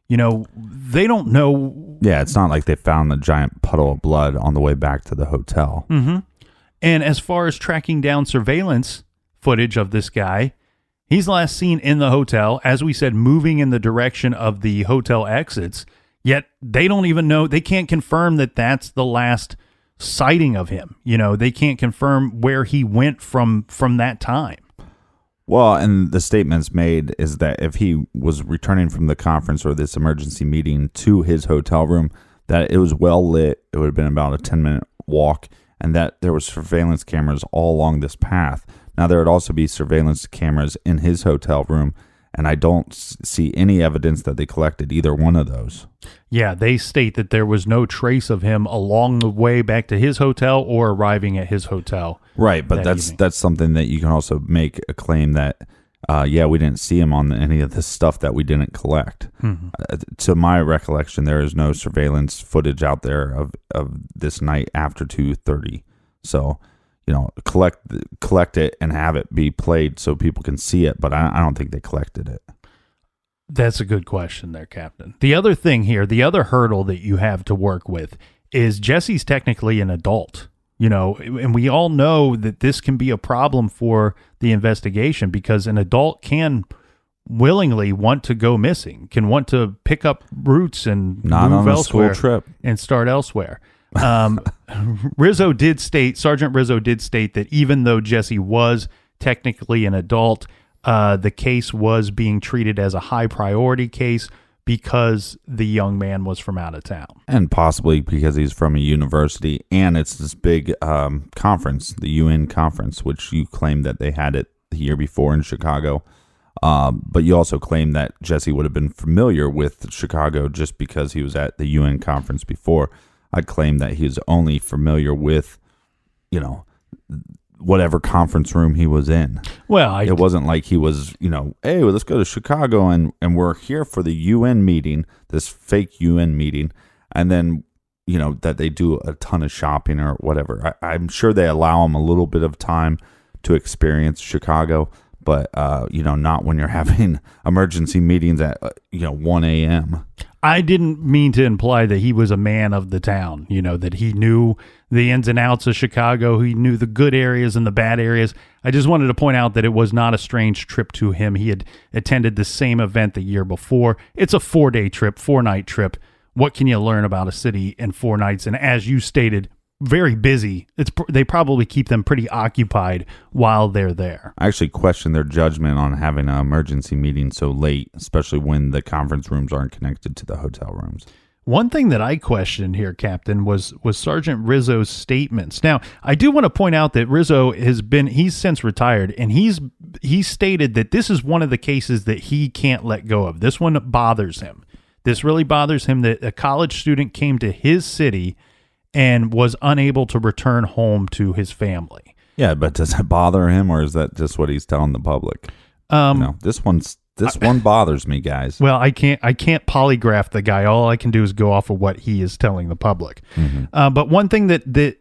Speaker 4: They don't know.
Speaker 5: Yeah, it's not like they found a giant puddle of blood on the way back to the hotel.
Speaker 4: And as far as tracking down surveillance footage of this guy, he's last seen in the hotel, as we said, moving in the direction of the hotel exits. Yet they don't even know, they can't confirm that that's the last sighting of him. They can't confirm where he went from that time.
Speaker 5: Well, and the statements made is that if he was returning from the conference or this emergency meeting to his hotel room, that it was well lit. It would have been about a 10-minute walk, and that there was surveillance cameras all along this path. Now, there would also be surveillance cameras in his hotel room, and I don't see any evidence that they collected either one of those.
Speaker 4: Yeah, they state that there was no trace of him along the way back to his hotel or arriving at his hotel.
Speaker 5: Right, but that's something that you can also make a claim that, we didn't see him on any of this stuff that we didn't collect. To my recollection, there is no surveillance footage out there of this night after 2:30. So, collect it and have it be played so people can see it, but I don't think they collected it.
Speaker 4: That's a good question there, Captain. The other thing here, the other hurdle that you have to work with is Jesse's technically an adult, and we all know that this can be a problem for the investigation because an adult can willingly want to go missing, can want to pick up roots and
Speaker 5: not
Speaker 4: move
Speaker 5: on a
Speaker 4: elsewhere
Speaker 5: school trip
Speaker 4: and start elsewhere. Sergeant Rizzo did state that even though Jesse was technically an adult, the case was being treated as a high priority case because the young man was from out of town.
Speaker 5: And possibly because he's from a university, and it's this big conference, the UN conference, which you claimed that they had it the year before in Chicago. But you also claim that Jesse would have been familiar with Chicago just because he was at the UN conference before. I'd claim that he was only familiar with, whatever conference room he was in.
Speaker 4: Well,
Speaker 5: it wasn't like he was, hey, well, let's go to Chicago and we're here for the UN meeting, this fake UN meeting, and then, that they do a ton of shopping or whatever. I'm sure they allow him a little bit of time to experience Chicago, but, not when you're having emergency meetings at, 1 a.m.
Speaker 4: I didn't mean to imply that he was a man of the town, that he knew the ins and outs of Chicago. He knew the good areas and the bad areas. I just wanted to point out that it was not a strange trip to him. He had attended the same event the year before. It's a 4-day trip, 4-night trip. What can you learn about a city in 4 nights? And as you stated, very busy. They probably keep them pretty occupied while they're there.
Speaker 5: I actually question their judgment on having an emergency meeting so late, especially when the conference rooms aren't connected to the hotel rooms.
Speaker 4: One thing that I questioned here, Captain, was Sergeant Rizzo's statements. Now, I do want to point out that Rizzo he's since retired, and he's stated that this is one of the cases that he can't let go of. This one bothers him. This really bothers him that a college student came to his city and was unable to return home to his family.
Speaker 5: Yeah, but does that bother him, or is that just what he's telling the public? This one bothers me, guys. Well,
Speaker 4: I can't polygraph the guy. All I can do is go off of what he is telling the public. Mm-hmm. But one thing that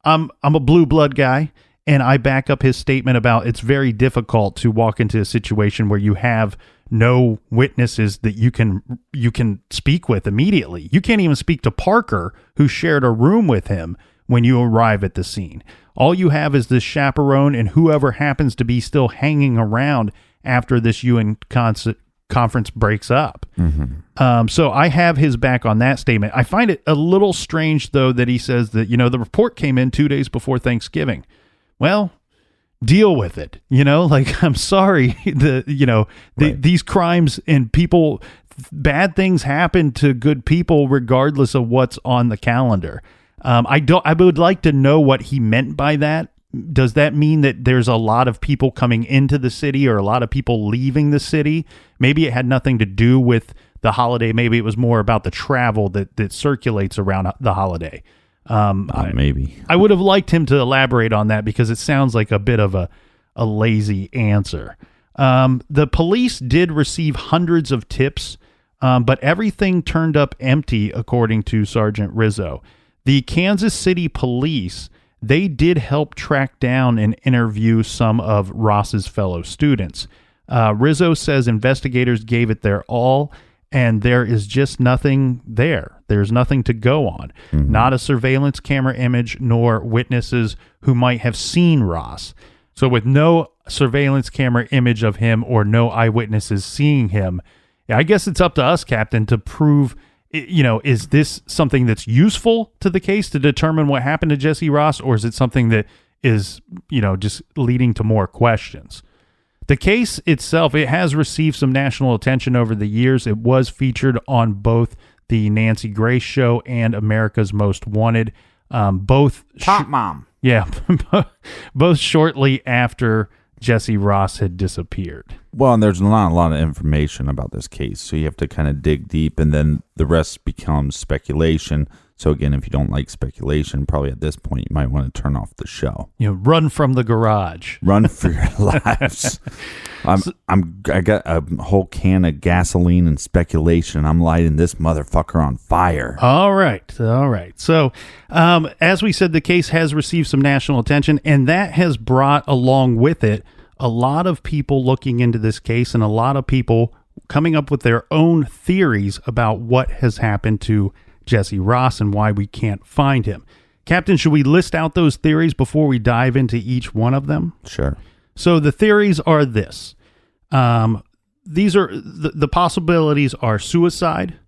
Speaker 4: I'm a blue blood guy, and I back up his statement about it's very difficult to walk into a situation where you have no witnesses that you can speak with immediately. You can't even speak to Parker, who shared a room with him when you arrive at the scene. All you have is this chaperone and whoever happens to be still hanging around after this UN conference breaks up. Mm-hmm. So I have his back on that statement. I find it a little strange, though, that he says that, the report came in 2 days before Thanksgiving. Well, deal with it. I'm sorry. These crimes and people, bad things happen to good people regardless of what's on the calendar. I would like to know what he meant by that. Does that mean that there's a lot of people coming into the city or a lot of people leaving the city? Maybe it had nothing to do with the holiday. Maybe it was more about the travel that circulates around the holiday.
Speaker 5: Maybe.
Speaker 4: I would have liked him to elaborate on that because it sounds like a bit of a lazy answer. The police did receive hundreds of tips, but everything turned up empty, according to Sergeant Rizzo. The Kansas City police, they did help track down and interview some of Ross's fellow students. Rizzo says investigators gave it their all, and there is just nothing there. There's nothing to go on. Mm-hmm. Not a surveillance camera image, nor witnesses who might have seen Ross. So with no surveillance camera image of him or no eyewitnesses seeing him, I guess it's up to us, Captain, to prove, is this something that's useful to the case to determine what happened to Jesse Ross, or is it something that is, just leading to more questions? The case itself, it has received some national attention over the years. It was featured on both the Nancy Grace Show and America's Most Wanted. Both
Speaker 5: Top Mom.
Speaker 4: Yeah, both shortly after Jesse Ross had disappeared.
Speaker 5: Well, and there's not a lot of information about this case, so you have to kind of dig deep, and then the rest becomes speculation. So again, if you don't like speculation, probably at this point you might want to turn off the show.
Speaker 4: Run from the garage.
Speaker 5: Run for your lives. I got a whole can of gasoline and speculation. I'm lighting this motherfucker on fire.
Speaker 4: All right. So, as we said, the case has received some national attention, and that has brought along with it a lot of people looking into this case and a lot of people coming up with their own theories about what has happened to Jesse Ross and why we can't find him. Captain, should we list out those theories before we dive into each one of them?
Speaker 5: Sure.
Speaker 4: So the theories are this. These are the possibilities are suicide,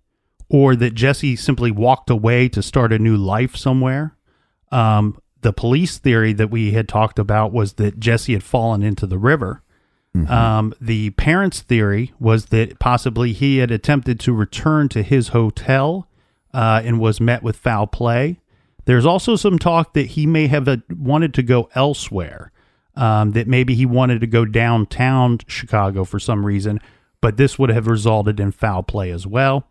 Speaker 4: or that Jesse simply walked away to start a new life somewhere. The police theory that we had talked about was that Jesse had fallen into the river. Mm-hmm. The parents' theory was that possibly he had attempted to return to his hotel and was met with foul play. There's also some talk that he may have wanted to go elsewhere. that maybe he wanted to go downtown Chicago for some reason, but this would have resulted in foul play as well.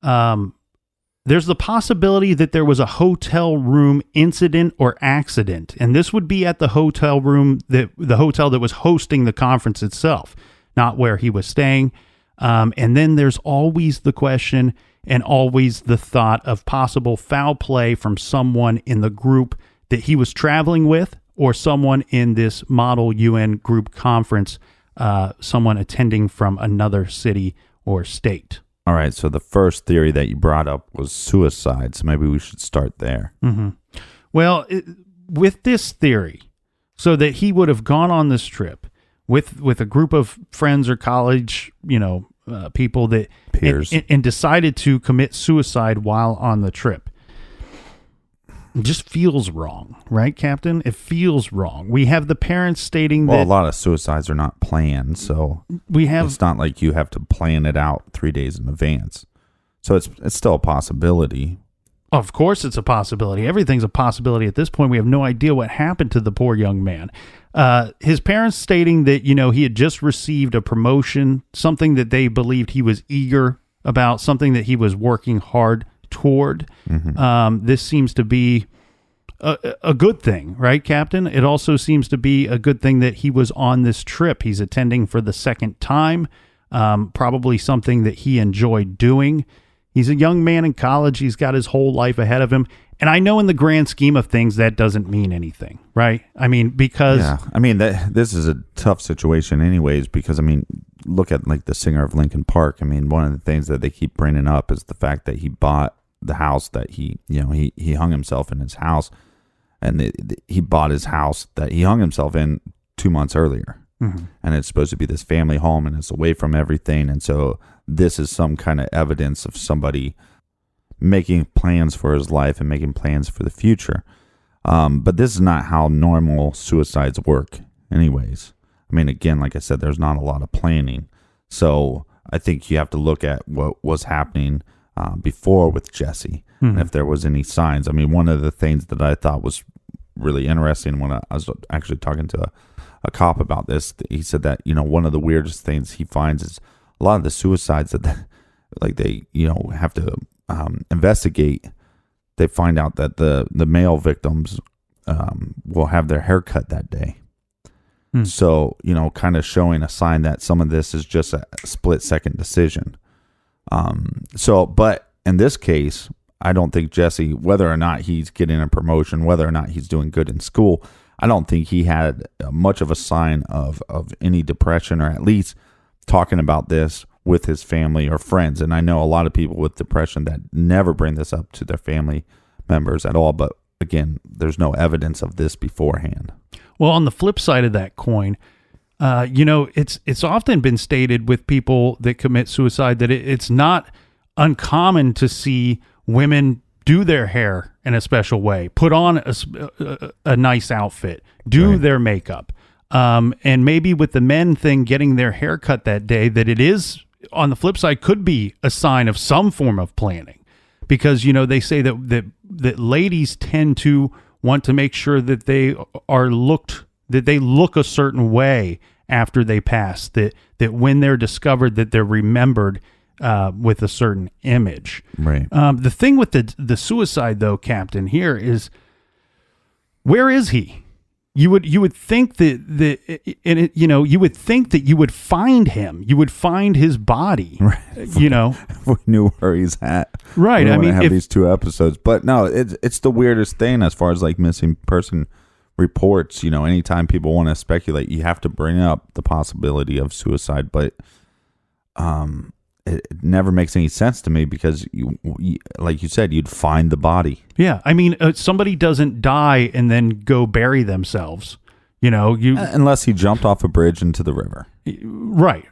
Speaker 4: There's the possibility that there was a hotel room incident or accident, and this would be at the hotel room the hotel that was hosting the conference itself, not where he was staying. And then there's always the question and always the thought of possible foul play from someone in the group that he was traveling with, or someone in this model UN group conference, someone attending from another city or state.
Speaker 5: All right, so the first theory that you brought up was suicide, so maybe we should start there.
Speaker 4: Mm-hmm. Well, with this theory, so that he would have gone on this trip with a group of friends or college, people that
Speaker 5: peers,
Speaker 4: and decided to commit suicide while on the trip. It just feels wrong, right, Captain? It feels wrong. We have the parents stating that...
Speaker 5: Well, a lot of suicides are not planned, so it's not like you have to plan it out 3 days in advance. So it's still a possibility.
Speaker 4: Of course it's a possibility. Everything's a possibility at this point. We have no idea what happened to the poor young man. His parents stating that, he had just received a promotion, something that they believed he was eager about, something that he was working hard toward. Mm-hmm. This seems to be a good thing, right, Captain? It also seems to be a good thing that he was on this trip. He's attending for the second time, probably something that he enjoyed doing. He's a young man in college. He's got his whole life ahead of him. And I know in the grand scheme of things, that doesn't mean anything, right? I mean, because...
Speaker 5: Yeah, I mean, this is a tough situation anyways, because, look at, the singer of Linkin Park. One of the things that they keep bringing up is the fact that he bought the house that he hung himself in his house, and he bought his house that he hung himself in 2 months earlier. Mm-hmm. And it's supposed to be this family home, and it's away from everything. And so this is some kind of evidence of somebody making plans for his life and making plans for the future. But this is not how normal suicides work anyways. Again, like I said, there's not a lot of planning. So I think you have to look at what was happening before with Jesse, and if there was any signs. One of the things that I thought was really interesting when I was actually talking to a cop about this, he said that, one of the weirdest things he finds is a lot of the suicides that they have to investigate. They find out that the male victims will have their hair cut that day. So, kind of showing a sign that some of this is just a split-second decision. But in this case, I don't think Jesse, whether or not he's getting a promotion, whether or not he's doing good in school, I don't think he had much of a sign of any depression, or at least talking about this with his family or friends. And I know a lot of people with depression that never bring this up to their family members at all. But again, there's no evidence of this beforehand.
Speaker 4: Well, on the flip side of that coin, it's often been stated with people that commit suicide that it's not uncommon to see women do their hair in a special way, put on a nice outfit, do their makeup. And maybe with the men thing, getting their hair cut that day, that it is, on the flip side, could be a sign of some form of planning. Because, they say that ladies tend to want to make sure that they look a certain way after they pass, that when they're discovered, that they're remembered with a certain image.
Speaker 5: Right.
Speaker 4: The thing with the suicide, though, Captain, here is, where is he? You would think that you would think that you would find him. You would find his body.
Speaker 5: Right. If we knew where he's at.
Speaker 4: Right.
Speaker 5: We have these 2 episodes, but no, it's the weirdest thing as far as missing person reports. Anytime people want to speculate, you have to bring up the possibility of suicide, but it never makes any sense to me, because you like you said, you'd find the body. Yeah.
Speaker 4: Somebody doesn't die and then go bury themselves,
Speaker 5: unless he jumped off a bridge into the river.
Speaker 4: Right.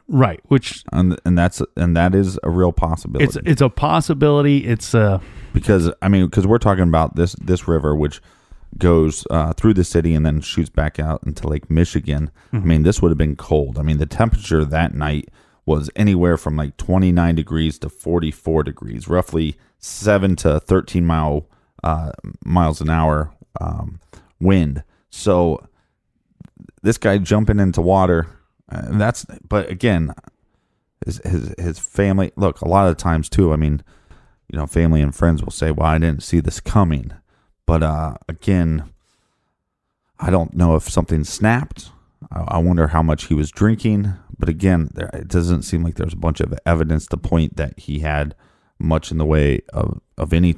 Speaker 4: Which,
Speaker 5: and that is a real possibility.
Speaker 4: It's a possibility.
Speaker 5: Because we're talking about this river, which goes through the city and then shoots back out into Lake Michigan. Mm-hmm. This would have been cold. The temperature that night was anywhere from 29 degrees to 44 degrees, roughly 7 to 13 miles an hour wind. So this guy jumping into water, but again, his family, look, a lot of times too, I mean, family and friends will say, well, I didn't see this coming. But again, I don't know if something snapped. I wonder how much he was drinking. But again, it doesn't seem like there's a bunch of evidence to point that he had much in the way of any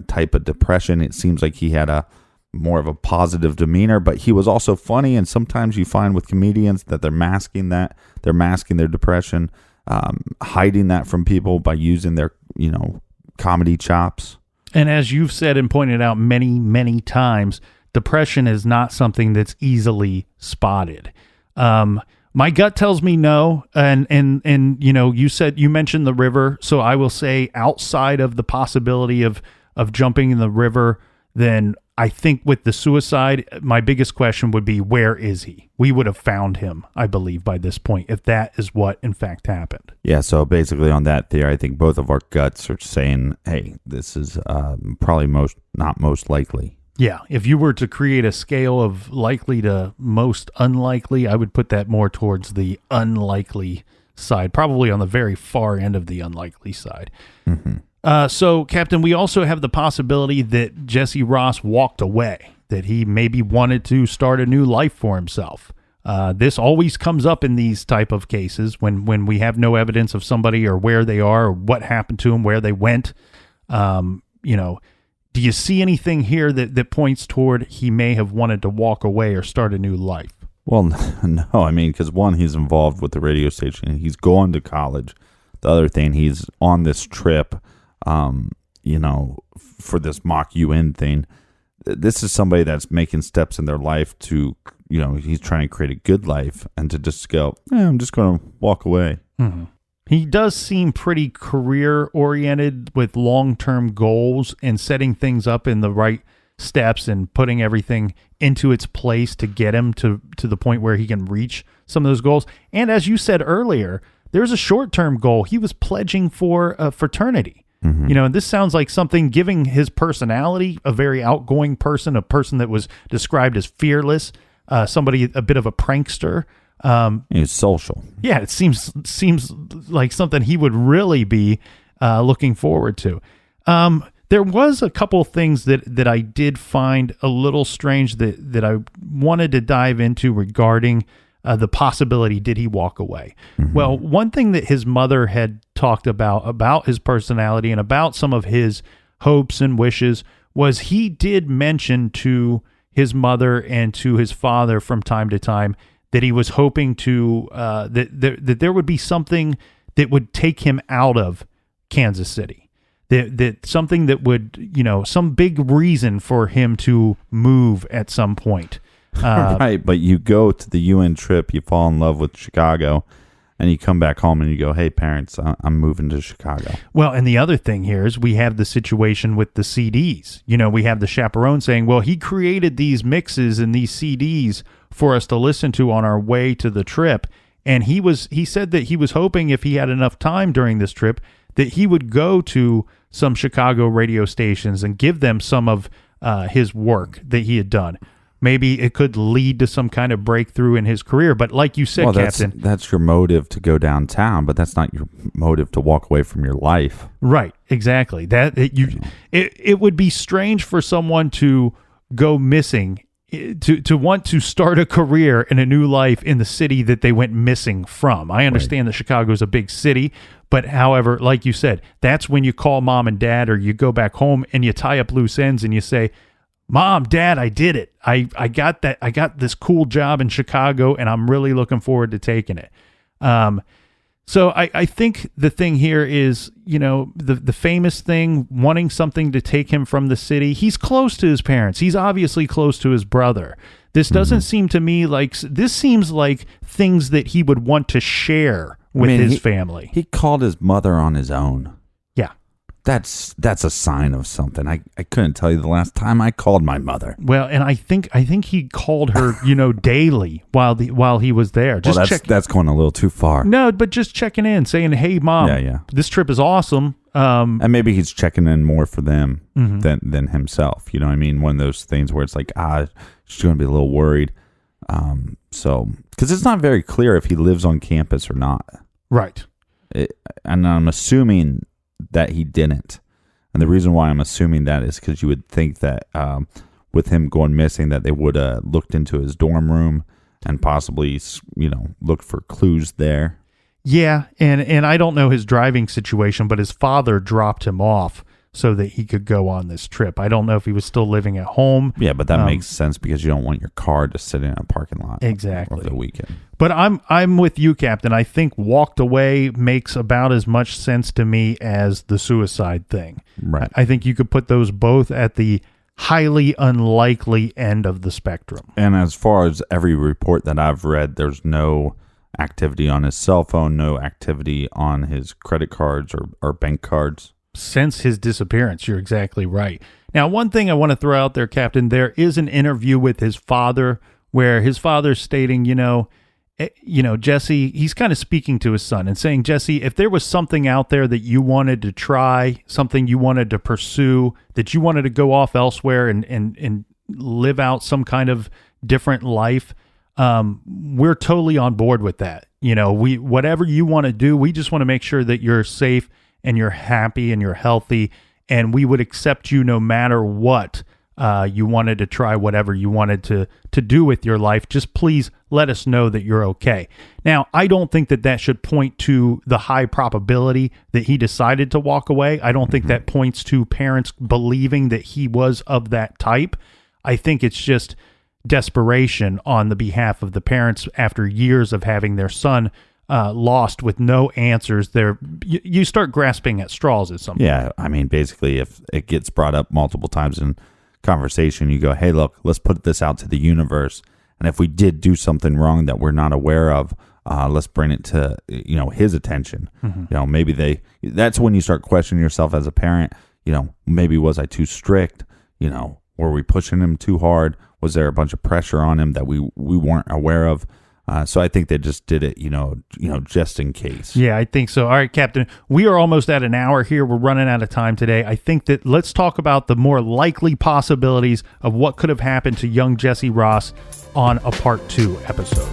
Speaker 5: type of depression. It seems like he had more of a positive demeanor, but he was also funny. And sometimes you find with comedians that they're masking their depression, hiding that from people by using their, comedy chops.
Speaker 4: And as you've said and pointed out many, many times, depression is not something that's easily spotted. My gut tells me no. And you mentioned the river. So I will say outside of the possibility of jumping in the river, then I think with the suicide, my biggest question would be, where is he? We would have found him, I believe, by this point, if that is what in fact happened.
Speaker 5: Yeah, so basically on that theory, I think both of our guts are saying, hey, this is probably not most likely.
Speaker 4: Yeah, if you were to create a scale of likely to most unlikely, I would put that more towards the unlikely side, probably on the very far end of the unlikely side.
Speaker 5: Mm-hmm.
Speaker 4: So, Captain, we also have the possibility that Jesse Ross walked away, that he maybe wanted to start a new life for himself. This always comes up in these type of cases when we have no evidence of somebody or where they are or what happened to them, where they went. Do you see anything here that points toward he may have wanted to walk away or start a new life?
Speaker 5: Well, no. I mean, because one, he's involved with the radio station. He's going to college. The other thing, he's on this trip, for this mock UN thing. This is somebody that's making steps in their life to, he's trying to create a good life, and to just go, I'm just going to walk away.
Speaker 4: Mm-hmm. He does seem pretty career-oriented with long-term goals and setting things up in the right steps and putting everything into its place to get him to the point where he can reach some of those goals. And as you said earlier, there's a short-term goal. He was pledging for a fraternity.
Speaker 5: Mm-hmm.
Speaker 4: And this sounds like something, giving his personality, a very outgoing person, a person that was described as fearless, somebody, a bit of a prankster.
Speaker 5: He's social.
Speaker 4: Yeah, it seems like something he would really be looking forward to. There was a couple things that I did find a little strange that I wanted to dive into regarding the possibility, did he walk away?
Speaker 5: Mm-hmm.
Speaker 4: Well, one thing that his mother had talked about his personality and about some of his hopes and wishes was he did mention to his mother and to his father from time to time that he was hoping to that there would be something that would take him out of Kansas City, that something that would, some big reason for him to move at some point.
Speaker 5: Right, but you go to the UN trip, you fall in love with Chicago, and you come back home and you go, hey, parents, I'm moving to Chicago.
Speaker 4: Well, and the other thing here is we have the situation with the CDs. We have the chaperone saying, well, he created these mixes and these CDs for us to listen to on our way to the trip. And he said that he was hoping if he had enough time during this trip that he would go to some Chicago radio stations and give them some of his work that he had done. Maybe it could lead to some kind of breakthrough in his career. But like you said, Captain,
Speaker 5: that's your motive to go downtown, but that's not your motive to walk away from your life.
Speaker 4: Right, exactly. It would be strange for someone to go missing, to want to start a career in a new life in the city that they went missing from. I understand that Chicago is a big city, but however, like you said, that's when you call mom and dad or you go back home and you tie up loose ends and you say, Mom, Dad, I did it. I got that. I got this cool job in Chicago, and I'm really looking forward to taking it. So I think the thing here is, the famous thing, wanting something to take him from the city. He's close to his parents. He's obviously close to his brother. This doesn't seem to me this seems like things that he would want to share with his family.
Speaker 5: He called his mother on his own.
Speaker 4: Yeah.
Speaker 5: That's a sign of something. I couldn't tell you the last time I called my mother.
Speaker 4: Well, and I think he called her, daily while he was there.
Speaker 5: That's going a little too far.
Speaker 4: No, but just checking in, saying, "Hey, Mom, this trip is awesome."
Speaker 5: And maybe he's checking in more for them than himself. You know what I mean? One of those things where it's like, she's going to be a little worried. So, because it's not very clear if he lives on campus or not.
Speaker 4: Right.
Speaker 5: And I'm assuming that he didn't. And the reason why I'm assuming that is because you would think that with him going missing, that they would have looked into his dorm room and possibly, looked for clues there.
Speaker 4: Yeah, and I don't know his driving situation, but his father dropped him off so that he could go on this trip. I don't know if he was still living at home.
Speaker 5: Yeah, but that makes sense because you don't want your car to sit in a parking lot
Speaker 4: exactly
Speaker 5: over the weekend.
Speaker 4: But I'm with you, Captain. I think walked away makes about as much sense to me as the suicide thing.
Speaker 5: Right.
Speaker 4: I think you could put those both at the highly unlikely end of the spectrum.
Speaker 5: And as far as every report that I've read, there's no activity on his cell phone, no activity on his credit cards or bank cards.
Speaker 4: Since his disappearance, you're exactly right. Now, one thing I want to throw out there, Captain, there is an interview with his father where his father's stating, Jesse, he's kind of speaking to his son and saying, Jesse, if there was something out there that you wanted to try, something you wanted to pursue, that you wanted to go off elsewhere and live out some kind of different life, we're totally on board with that. Whatever you want to do, we just want to make sure that you're safe and you're happy and you're healthy, and we would accept you no matter what you wanted to try, whatever you wanted to do with your life. Just please let us know that you're okay. Now, I don't think that should point to the high probability that he decided to walk away. I don't think that points to parents believing that he was of that type. I think it's just desperation on the behalf of the parents after years of having their son lost with no answers. You start grasping at straws at some point.
Speaker 5: Yeah, I mean, basically, if it gets brought up multiple times in conversation, you go, hey, look, let's put this out to the universe. And if we did do something wrong that we're not aware of, let's bring it to, his attention.
Speaker 4: Mm-hmm.
Speaker 5: Maybe that's when you start questioning yourself as a parent. Maybe was I too strict? Were we pushing him too hard? Was there a bunch of pressure on him that we weren't aware of? So I think they just did it, just in case.
Speaker 4: Yeah, I think so. All right, Captain, we are almost at an hour here. We're running out of time today. I think that let's talk about the more likely possibilities of what could have happened to young Jesse Ross on a part 2 episode.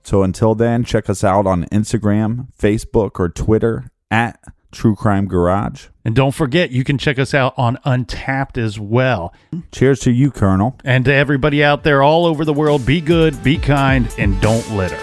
Speaker 5: So until then, check us out on Instagram, Facebook, or Twitter at True Crime Garage.
Speaker 4: And don't forget, you can check us out on Untapped as well.
Speaker 5: Cheers to you, Colonel.
Speaker 4: And to everybody out there all over the world, be good, be kind, and don't litter.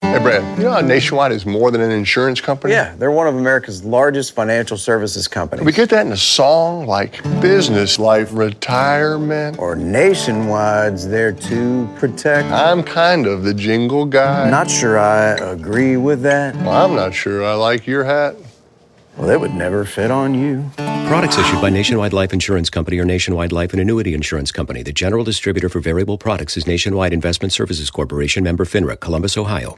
Speaker 1: Hey, Brad, you know how Nationwide is more than an insurance company?
Speaker 2: Yeah, they're one of America's largest financial services companies.
Speaker 1: We get that in a song like business, life, retirement.
Speaker 2: Or Nationwide's there to protect.
Speaker 1: I'm kind of the jingle guy.
Speaker 2: Not sure I agree with that.
Speaker 1: Well, I'm not sure I like your hat.
Speaker 2: Well, it would never fit on you.
Speaker 3: Products issued by Nationwide Life Insurance Company or Nationwide Life and Annuity Insurance Company. The general distributor for variable products is Nationwide Investment Services Corporation, member FINRA, Columbus, Ohio.